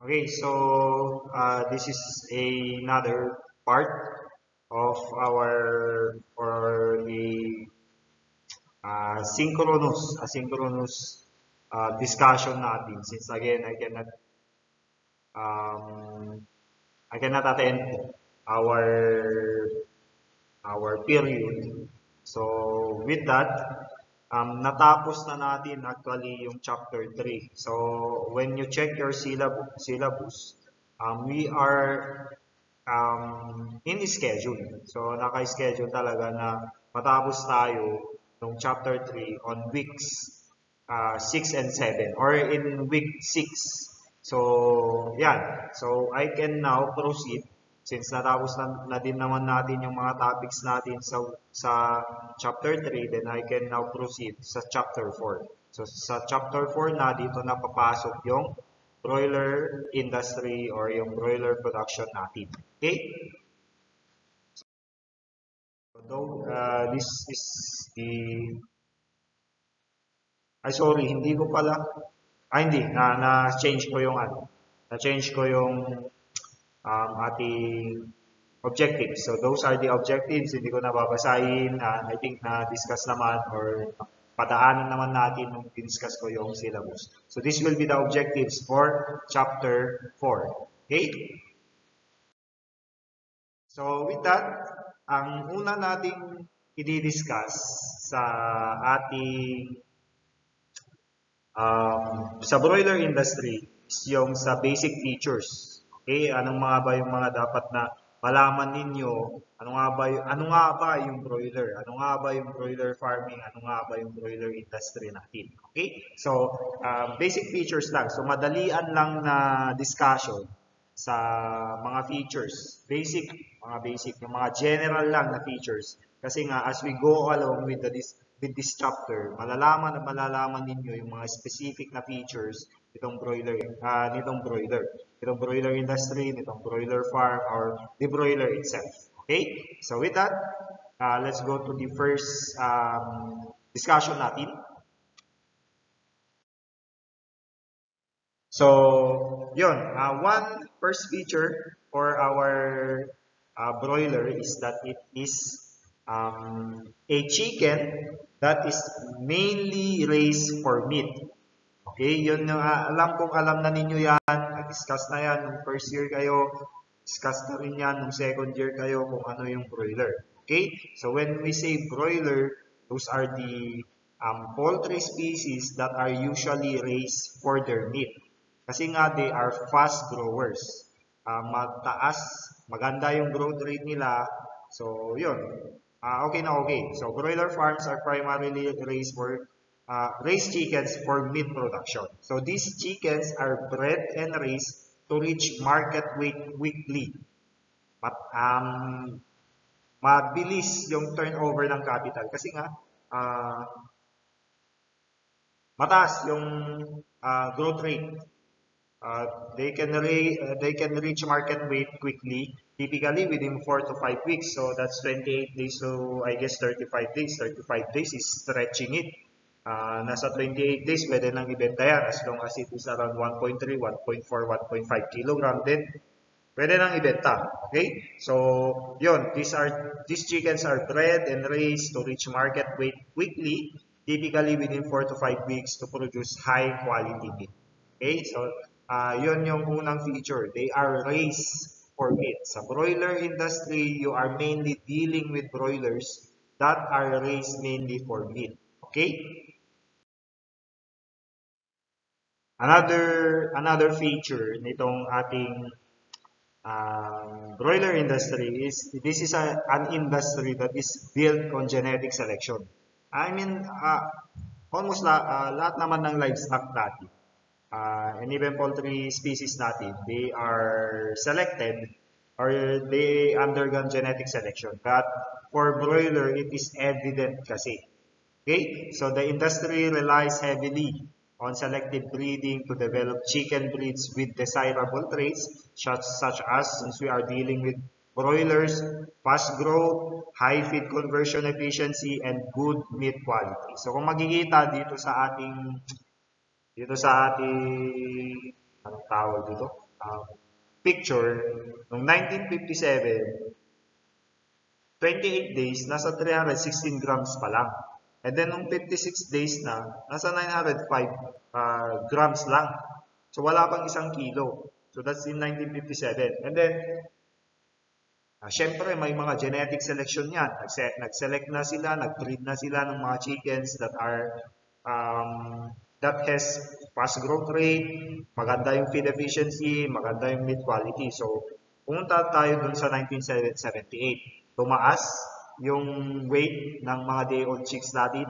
Okay, so this is another part of our or asynchronous discussion natin since again um, I cannot attend our period. So with that, natapos na natin actually yung chapter 3. So when you check your syllabus, we are in schedule. So naka-schedule talaga na matapos tayo ng chapter 3 on weeks 6 and 7 or in week 6. So, yan. So, I can now proceed since natapos na din naman natin yung mga topics natin sa chapter 3, then I can now proceed sa chapter 4. So, sa chapter 4 na dito na papasok yung broiler industry or yung broiler production natin. Okay? So, this is the Ay, sorry, hindi ko pala. Hindi. Na-change ko yung ano. Na-change ko yung ating objectives. So, those are the objectives. Hindi ko nababasahin. I think na-discuss naman or padaanan naman natin nung discuss ko yung syllabus. So, this will be the objectives for chapter 4. Okay? So, with that, ang una nating i-discuss sa ating sa broiler industry is yung sa basic features. Okay, anong mga ba yung mga dapat na malaman ninyo? Ano nga ba yung broiler? Ano nga ba yung broiler farming? Ano nga ba yung broiler industry natin? Okay? So, basic features lang. So, madalian lang na discussion sa mga features. Basic, yung mga general lang na features. Kasi nga, as we go along with this chapter, malalaman at malalaman ninyo yung mga specific na features nitong broiler industry, nitong broiler farm, or the broiler itself. Okay? So with that, let's go to the first discussion natin. So, yun, one first feature for our broiler is that it is a chicken that is mainly raised for meat. Okay, yun yung alam kong alam na ninyo yan. Nag-discuss na yan nung first year kayo. Discuss na rin yan nung second year kayo kung ano yung broiler. Okay, so when we say broiler, those are the poultry species that are usually raised for their meat. Kasi nga, they are fast growers. Mataas, maganda yung growth rate nila. So, yun. Okay na okay. So, broiler farms are primarily raised chickens for meat production. So, these chickens are bred and raised to reach market weight weekly. Mabilis yung turnover ng capital. Kasi nga, mataas yung growth rate. They can reach market weight quickly, typically within 4 to 5 weeks. So that's 28 days. So I guess 35 days. 35 days is stretching it. Nasa 28 days, pwede nang ibenta yan as long as it is around 1.3, 1.4, 1.5 kilogram. Then, pwede nang ibenta. Okay? So, yun. These chickens are bred and raised to reach market weight quickly, typically within 4 to 5 weeks to produce high quality meat. Okay? So, yun yung unang feature. They are raised for meat. Sa broiler industry, you are mainly dealing with broilers that are raised mainly for meat. Okay? Another feature nitong ating broiler industry is this is an industry that is built on genetic selection. I mean, almost lahat naman ng livestock natin and even poultry species natin, they are selected or they undergone genetic selection. But for broiler, it is evident kasi. Okay, so the industry relies heavily on selective breeding to develop chicken breeds with desirable traits, such as, since we are dealing with broilers, fast growth, high feed conversion efficiency, and good meat quality. So kung makikita dito sa ating anong tawag dito? picture, noong 1957, 28 days, nasa 316 grams pa lang. And then, nung 56 days na, nasa 905 grams lang. So, wala pang 1 kilo. So, that's in 1957. And then, syempre, may mga genetic selection yan. Nag-select na sila, nag-breed na sila ng mga chickens that are that has fast growth rate, maganda yung feed efficiency, maganda yung meat quality. So, pumunta tayo dun sa 1978. Tumaas yung weight ng mga day-old chicks natin.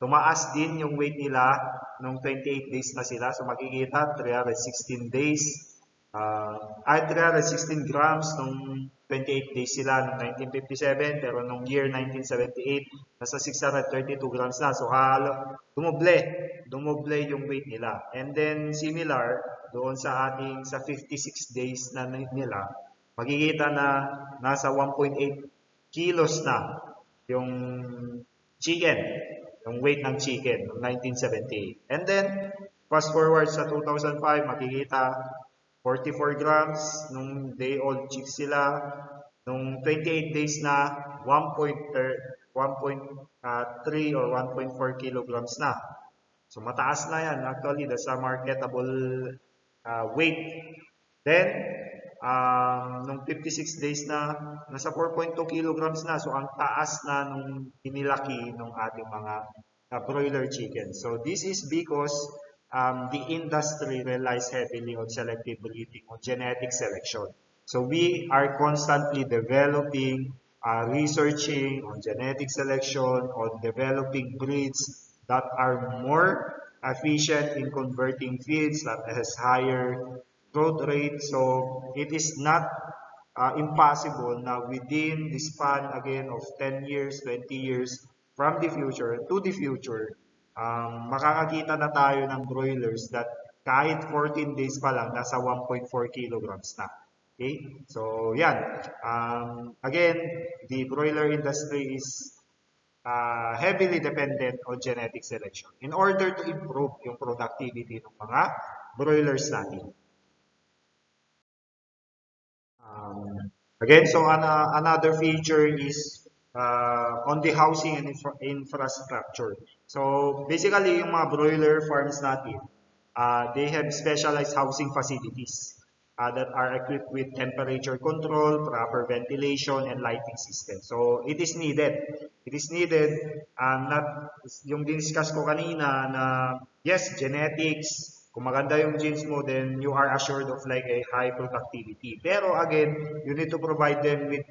Tumaas din yung weight nila nung 28 days na sila. So, makikita, 316 days. 316 grams nung 28 days sila noong 1957, pero nung year 1978, nasa 632 grams na. So, dumoble yung weight nila. And then, similar, doon sa 56 days na nila, makikita na nasa 1.8 kilos na yung chicken, yung weight ng chicken noong 1978. And then, fast forward sa 2005, makikita 44 grams nung day-old chicks sila. Nung 28 days na, 1.3 or 1.4 kilograms na. So, mataas na yan. Actually, that's a marketable weight. Then, nung 56 days na, nasa 4.2 kilograms na. So, ang taas na nung inilaki ng ating mga broiler chicken. So, this is because the industry relies heavily on selective breeding, on genetic selection. So we are constantly developing, researching on genetic selection, on developing breeds that are more efficient in converting feeds, that has higher growth rate. So it is not impossible na within the span again of 10 years, 20 years from the future to the future, makakakita na tayo ng broilers that kahit 14 days pa lang, nasa 1.4 kilograms na. Okay? So, yan. Again, the broiler industry is heavily dependent on genetic selection in order to improve yung productivity ng mga broilers natin. Again, so another feature is on the housing and infrastructure. So basically, yung mga broiler farms natin, they have specialized housing facilities that are equipped with temperature control, proper ventilation, and lighting system. So it is needed. It is needed, not yung discuss ko kanina na yes, genetics, kung maganda yung genes mo, then you are assured of like a high productivity. Pero again, you need to provide them with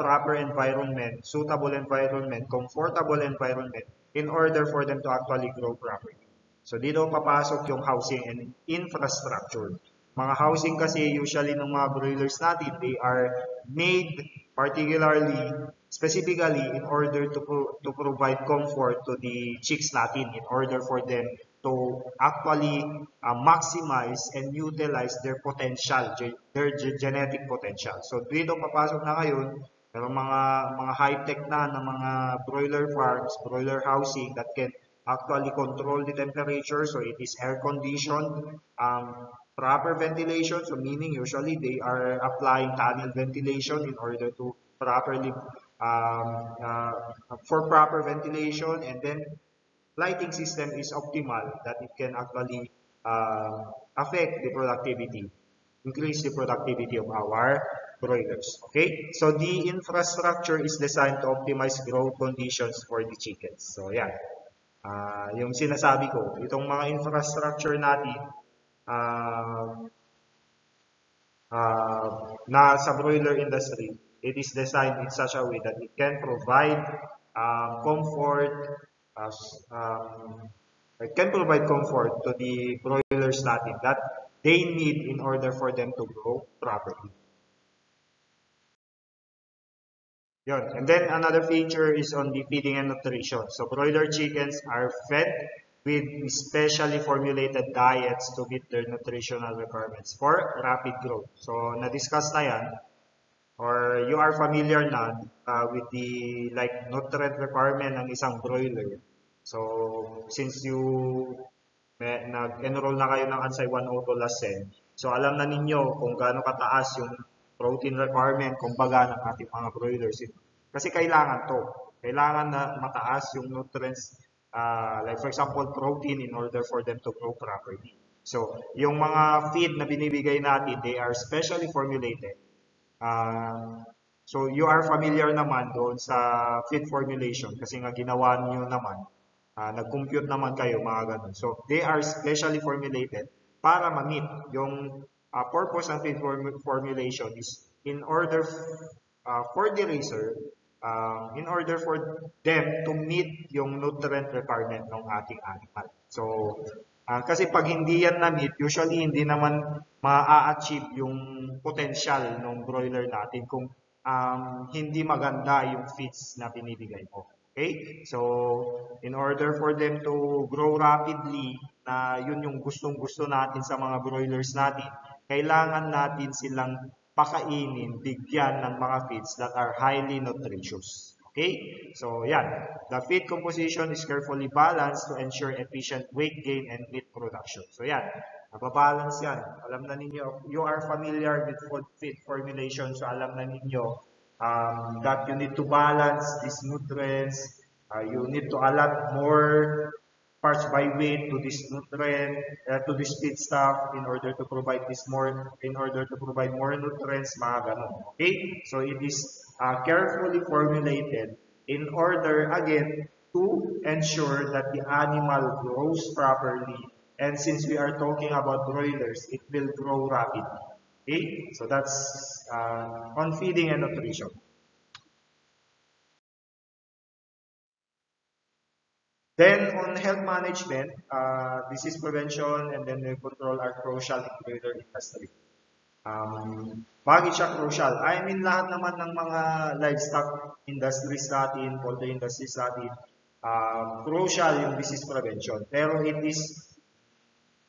proper environment, suitable environment, comfortable environment in order for them to actually grow properly. So dito papasok yung housing and infrastructure. Mga housing kasi usually ng mga broilers natin, they are made particularly, specifically in order to provide comfort to the chicks natin, in order for them to actually maximize and utilize their potential, their genetic potential. So dito papasok na ngayon, pero mga high-tech na ng mga broiler farms, broiler housing that can actually control the temperature. So it is air conditioned, proper ventilation. So meaning usually they are applying tunnel ventilation in order to properly for proper ventilation, and then lighting system is optimal that it can actually affect the productivity, increase the productivity of our broilers. Okay, so the infrastructure is designed to optimize growth conditions for the chickens. So yan, yung sinasabi ko, itong mga infrastructure natin na sa broiler industry, it is designed in such a way that it can provide comfort. It can provide comfort to the broilers natin that they need in order for them to grow properly. Yun. And then another feature is on the feeding and nutrition. So broiler chickens are fed with specially formulated diets to meet their nutritional requirements for rapid growth. So na-discuss na yan, or you are familiar na with the like nutrient requirement ng isang broiler. So, since you nag-enroll na kayo ng Ansay 102 last sem, So alam na ninyo kung gaano kataas yung protein requirement kumbaga ng ating mga broilers. Kasi kailangan to. Kailangan na mataas yung nutrients, like for example, protein in order for them to grow properly. So, yung mga feed na binibigay natin, they are specially formulated. So, you are familiar naman doon sa feed formulation kasi nga ginawa niyo naman, nag-compute naman kayo, mga ganun. So, they are specially formulated para ma-meet yung purpose ng feed formulation is in order for the raiser, in order for them to meet yung nutrient requirement ng ating animal. So, kasi pag hindi yan na-meet, usually hindi naman ma-achieve yung potential ng broiler natin kung hindi maganda yung feeds na binibigay mo. Okay? So, in order for them to grow rapidly, na yun yung gustong-gusto natin sa mga broilers natin, kailangan natin silang pakainin, bigyan ng mga feeds that are highly nutritious. Okay? So, yan. The feed composition is carefully balanced to ensure efficient weight gain and meat production. So, yan. Nababalance yan. Alam na ninyo, you are familiar with food feed formulation, so alam na ninyo that you need to balance these nutrients. You need to allot more parts by weight to this nutrient, to this feedstock in order to provide more nutrients, mga ganun. Okay? So it is carefully formulated in order again to ensure that the animal grows properly. And since we are talking about broilers, it will grow rapidly. Okay? So that's on feeding and nutrition. Then on health management, disease prevention and then control are crucial in broiler industry. Bakit siya crucial? I mean, lahat naman ng mga livestock industries natin, poultry industries natin, crucial yung disease prevention. Pero it is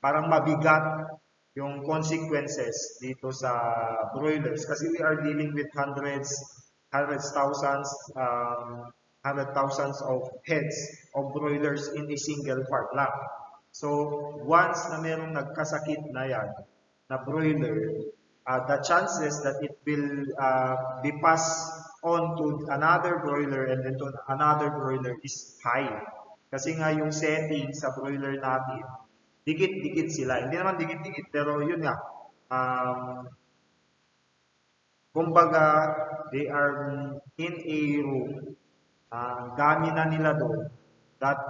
parang mabigat yung consequences dito sa broilers kasi we are dealing with hundreds, thousands of heads of broilers in a single farm lang. So, once na merong nagkasakit na yan, na broiler, the chances that it will be passed on to another broiler and then to another broiler is high. Kasi nga yung setting sa broiler natin, dikit-dikit sila. Hindi naman dikit-dikit, pero yun nga. Kumbaga, they are in a room. Dami na nila doon. That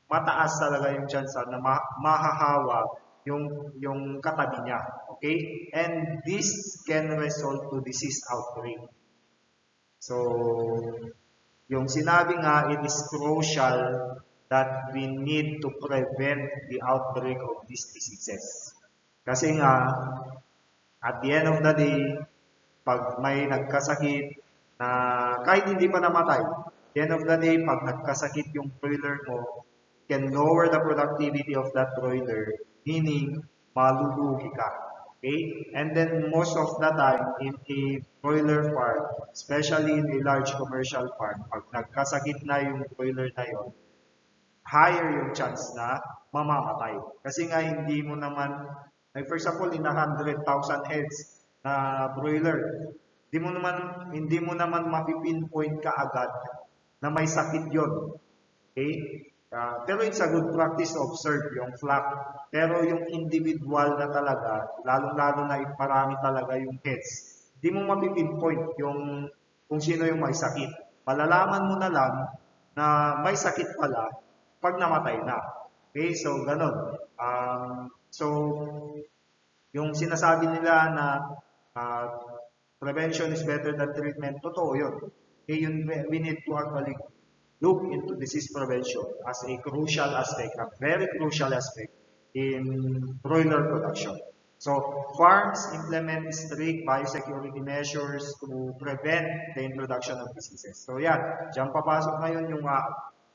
mataas talaga yung chance na mahahawa yung katabi niya. Okay? And this can result to disease outbreak. So, yung sinabi nga, it is crucial that we need to prevent the outbreak of these diseases. Kasi nga, at the end of the day, pag may nagkasakit na kahit hindi pa namatay, at the end of the day, pag nagkasakit yung broiler mo, can lower the productivity of that broiler, meaning malulugi ka. Okay? And then most of the time, in a broiler farm, especially in a large commercial farm, pag nagkasakit na yung broiler na yun, higher yung chance na mamamatay. Kasi nga hindi mo naman, like for example, in 100,000 heads na broiler, hindi mo naman mapipinpoint ka agad na may sakit yon. Okay? Pero it's a good practice to observe yung flock. Pero yung individual na talaga, lalong-lalo na parami talaga yung heads, hindi mo mapipinpoint yung kung sino yung may sakit. Malalaman mo na lang na may sakit pala pag namatay na. Okay, so ganun. So, yung sinasabi nila na prevention is better than treatment, totoo yun. Okay, we need to actually look into disease prevention as a crucial aspect, a very crucial aspect in broiler production. So, farms implement strict biosecurity measures to prevent the introduction of diseases. So, yan. Diyan papasok ngayon yung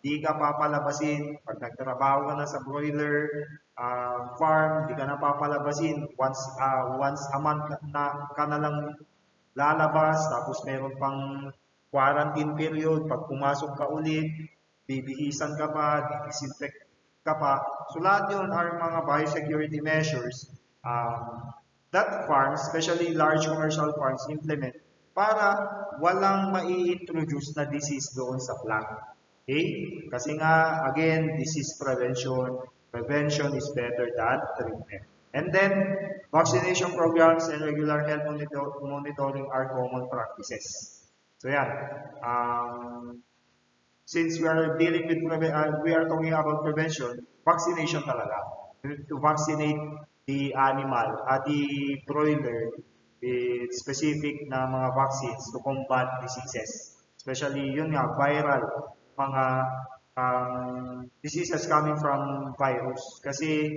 di ka papalabasin. Pag nagtrabaho ka na sa broiler farm, di ka na papalabasin. Once a month ka na lang lalabas, tapos meron pang quarantine period. Pag pumasok ka ulit, bibihisan ka pa, disinfect ka pa. So, lahat yun are mga biosecurity measures that farms, especially large commercial farms, implement para walang mai-introduce na disease doon sa plant. Okay? Kasi nga, again, disease prevention. Prevention is better than treatment. And then, vaccination programs and regular health monitoring are common practices. So yan. Since we are dealing with, we are talking about prevention, vaccination talaga. To vaccinate the animal, the broiler, with specific na mga vaccines to combat diseases. Especially yun nga, viral, mga diseases coming from virus. Kasi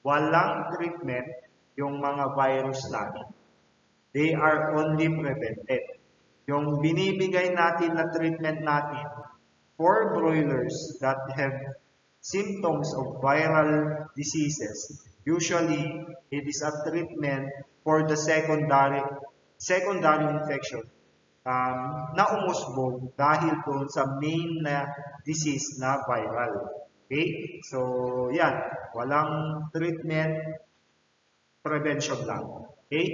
walang treatment yung mga virus natin. They are only prevented. Yung binibigay natin na treatment natin for broilers that have symptoms of viral diseases, usually it is a treatment for the secondary infection na umusbog dahil doon sa main na disease na viral. Okay? So, yan. Walang treatment, prevention lang. Okay?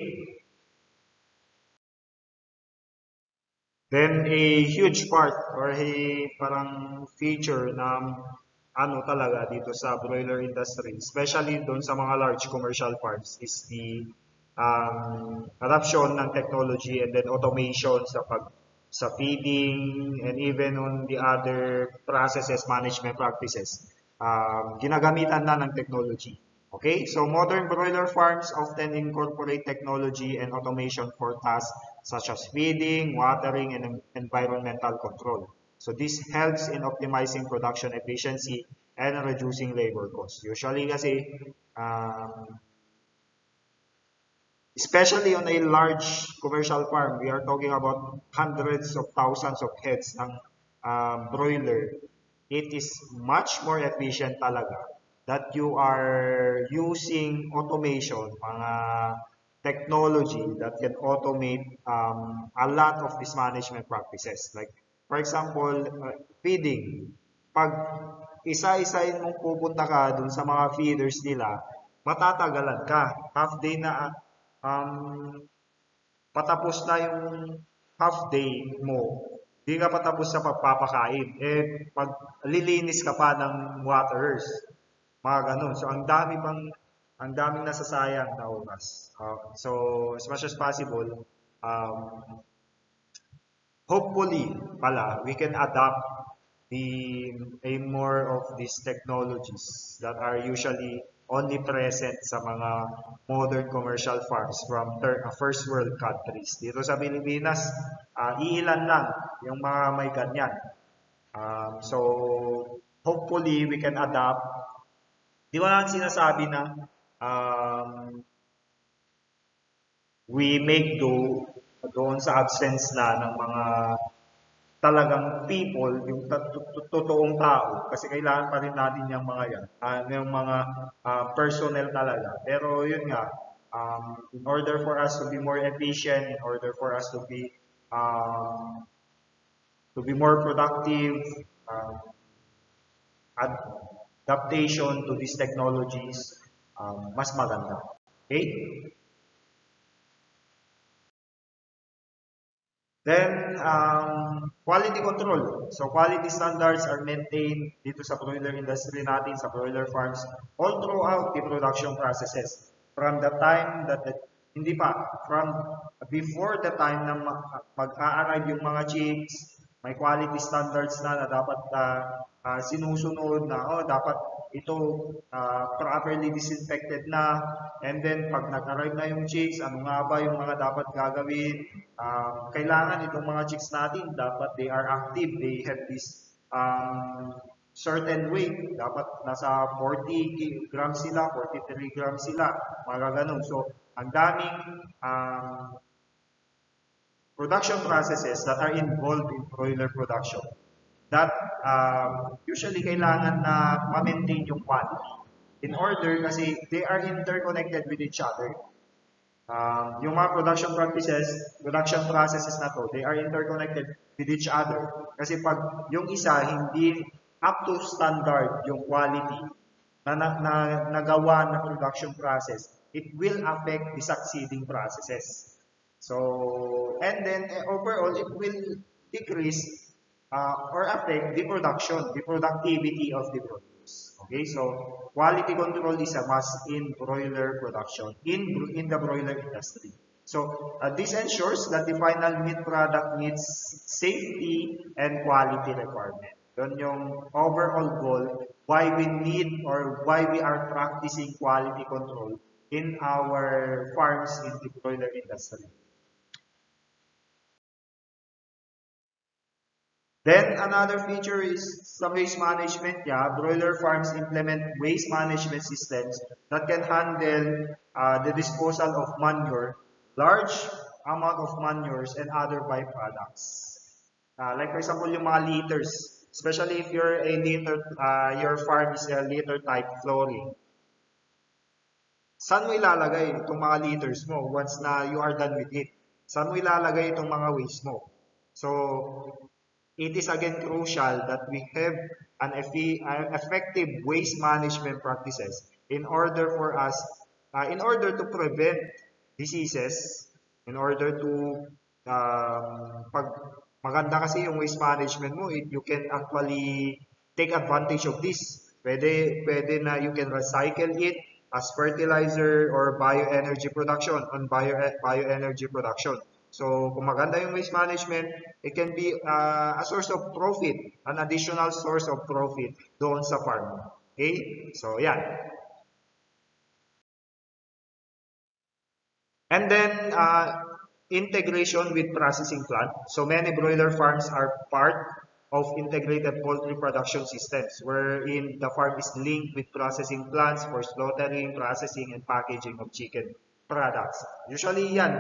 Then, a huge part or a parang feature na ano talaga dito sa broiler industry, especially doon sa mga large commercial farms, is the adoption ng technology and then automation sa feeding and even on the other processes, management practices. Ginagamitan na ng technology. Okay, so modern broiler farms often incorporate technology and automation for tasks such as feeding, watering, and environmental control. So this helps in optimizing production efficiency and reducing labor costs. Usually kasi, especially on a large commercial farm, we are talking about hundreds of thousands of heads ng broiler. It is much more efficient talaga that you are using automation, mga technology that can automate a lot of these management practices. Like, for example, feeding. Pag isa-isain mong pupunta ka dun sa mga feeders nila, matatagalan ka. Half day na, patapos na yung half day mo, di ka patapos sa pagpapakain. Eh, pag lilinis ka pa ng waterers, mga ganun. So, ang daming nasasayang na oras. So, as much as possible, hopefully, we can adopt a more of these technologies that are usually only present sa mga modern commercial farms from first world countries. Dito sa Pilipinas, iilan lang yung mga may ganyan. So, hopefully, we can adopt. Di ba lang sinasabi na we make do doon sa absence na ng mga talagang people, yung totoong tao, kasi kailangan pa rin natin yung mga yan, yung mga personnel talaga. Pero yun nga, in order for us to be more efficient, in order for us to be more productive, adaptation to these technologies, mas maganda. Okay? Then, quality control. So, quality standards are maintained dito sa broiler industry natin, sa broiler farms, all throughout the production processes. From the time that, from before the time na mag-a-arrive yung mga chicks, may quality standards na dapat sinusunod na, dapat ito properly disinfected na, and then pag nag-arrive na yung chicks, ano nga ba yung mga dapat gagawin? Kailangan itong mga chicks natin, dapat they are active, they have this certain weight, dapat nasa 40 grams sila, 43 grams sila, mga ganun. So, ang daming production processes that are involved in broiler production that usually kailangan na ma-maintain yung quality in order kasi they are interconnected with each other. Yung mga production processes na to, they are interconnected with each other. Kasi pag yung isa hindi up to standard yung quality na nagawa na production process, it will affect the succeeding processes. So, and then overall, it will decrease or affect the production, the productivity of the produce. Okay, so quality control is a must in broiler production, in the broiler industry. So, this ensures that the final meat product meets safety and quality requirement. Yun yung overall goal why we need or why we are practicing quality control in our farms in the broiler industry. Then another feature is some waste management. Yeah, broiler farms implement waste management systems that can handle the disposal of manure, large amount of manures, and other byproducts. Like for example, yung mga litters, especially if you're a litter, your farm is a litter type flooring. Saan mo ilalagay itong mga litters mo once na you are done with it? Saan mo ilalagay itong mga waste mo? So, it is again crucial that we have an effective waste management practices in order for us, in order to prevent diseases, in order to, pag maganda kasi yung waste management mo, you can actually take advantage of this. Pwede na you can recycle it as fertilizer or bioenergy production bioenergy production. So, kung maganda yung waste management, it can be a source of profit, an additional source of profit doon sa farm. Okay? So, yan. And then, integration with processing plant. So, many broiler farms are part of integrated poultry production systems wherein the farm is linked with processing plants for slaughtering, processing, and packaging of chicken products. Usually yan,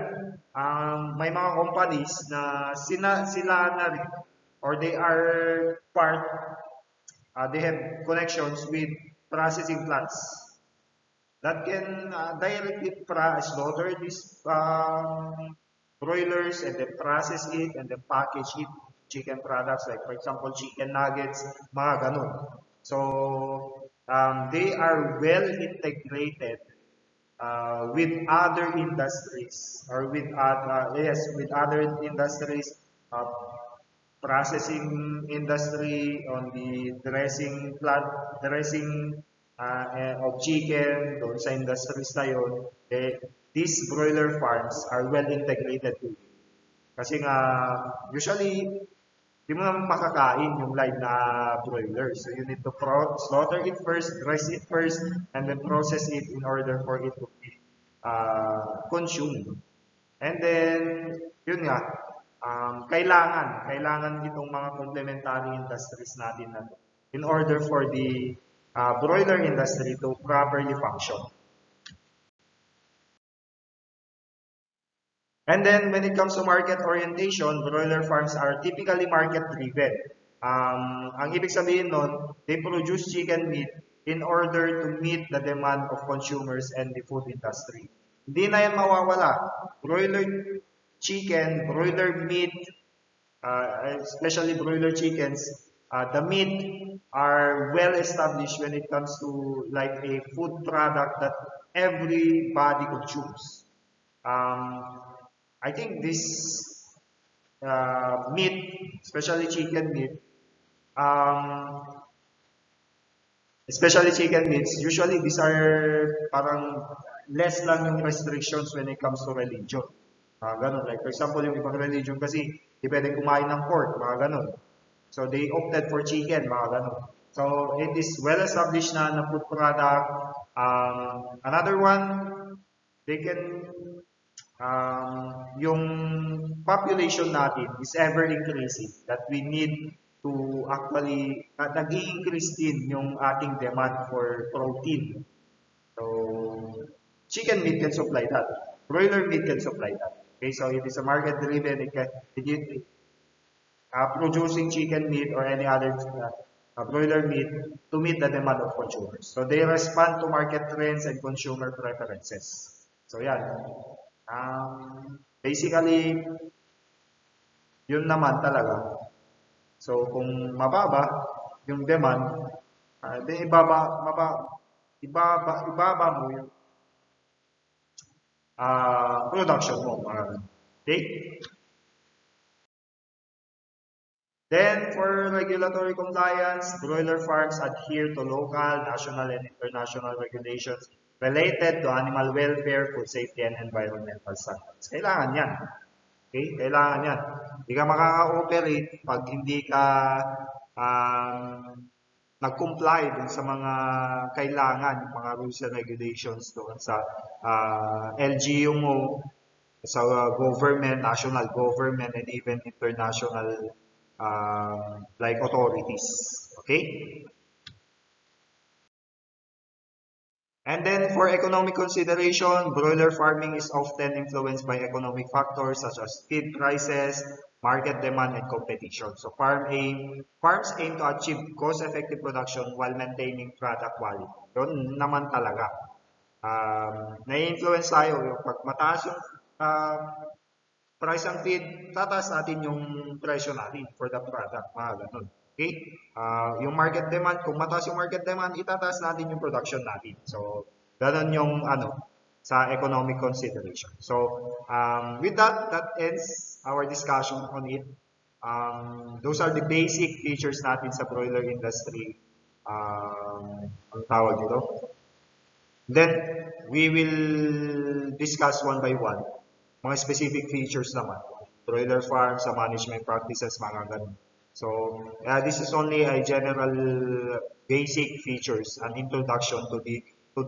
may mga companies na sila na rin or they are part, they have connections with processing plants that can directly slaughter these broilers and then process it and then package it chicken products like for example chicken nuggets, mga ganun. So they are well integrated with other industries or with other industries, uh, processing industry on the dressing of chicken doon sa industries na yun, these broiler farms are well integrated to it. Kasi nga usually di mo naman makakain yung live na broiler. So you need to slaughter it first, dress it first, and then process it in order for it to be consumed. And then, yun nga, kailangan itong mga complementary industries natin na to in order for the broiler industry to properly function. And then when it comes to market orientation, broiler farms are typically market driven. Ang ibig sabihin nun, they produce chicken meat in order to meet the demand of consumers and the food industry. Hindi na yan mawawala. Broiler chicken, broiler meat, especially broiler chickens, the meat are well established when it comes to like a food product that everybody consumes. I think this meat, especially chicken meat, especially chicken meats, usually these are parang less lang yung restrictions when it comes to religion. Ganun. Like for example, yung ibang religion kasi, di pwedeng kumain ng pork, mga ganun. So they opted for chicken, mga ganun. So it is well established na food product. Another one, they can yung population natin is ever increasing that we need to actually nag-i-increase din yung ating demand for protein. So chicken meat can supply that. Broiler meat can supply that. Okay, so it is a market driven. Producing chicken meat or any other broiler meat to meet the demand of consumers. So they respond to market trends and consumer preferences. So yan. Basically, yun naman talaga. So, kung mababa yung demand, then ibaba mo yung production mo. Okay? Then, for regulatory compliance, broiler farms adhere to local, national, and international regulations related to animal welfare, food safety, and environmental standards. Kailangan yan. Okay? Kailangan yan. Hindi ka makaka-operate pag hindi ka nag-comply dun sa mga kailangan, yung mga rules and regulations doon sa LGU mo, sa government, national government, and even international like authorities. Okay? And then for economic consideration, broiler farming is often influenced by economic factors such as feed prices, market demand, and competition. So farms aim to achieve cost-effective production while maintaining product quality. Yun naman talaga. Na-influence tayo. Yung pag mataas yung price ng feed, tataas natin yung presyo natin for the product. Mga ganun. Okay? Yung market demand, kung mataas yung market demand, itataas natin yung production natin. So, ganun yung sa economic consideration. So, with that ends our discussion on it. Those are the basic features natin sa broiler industry. Ang tawag dito. Then, we will discuss one by one mga specific features naman. Broiler farm, sa management practices, mga ganun. So, this is only a general basic features, an introduction to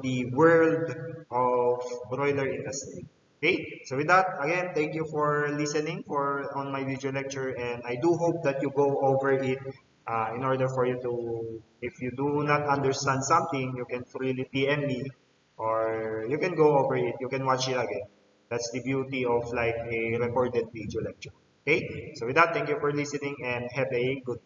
the world of broiler industry. Okay, so with that, again, thank you for listening on my video lecture, and I do hope that you go over it in order for you to, if you do not understand something, you can freely PM me, or you can go over it, you can watch it again. That's the beauty of like a recorded video lecture. Okay, so with that, thank you for listening and have a good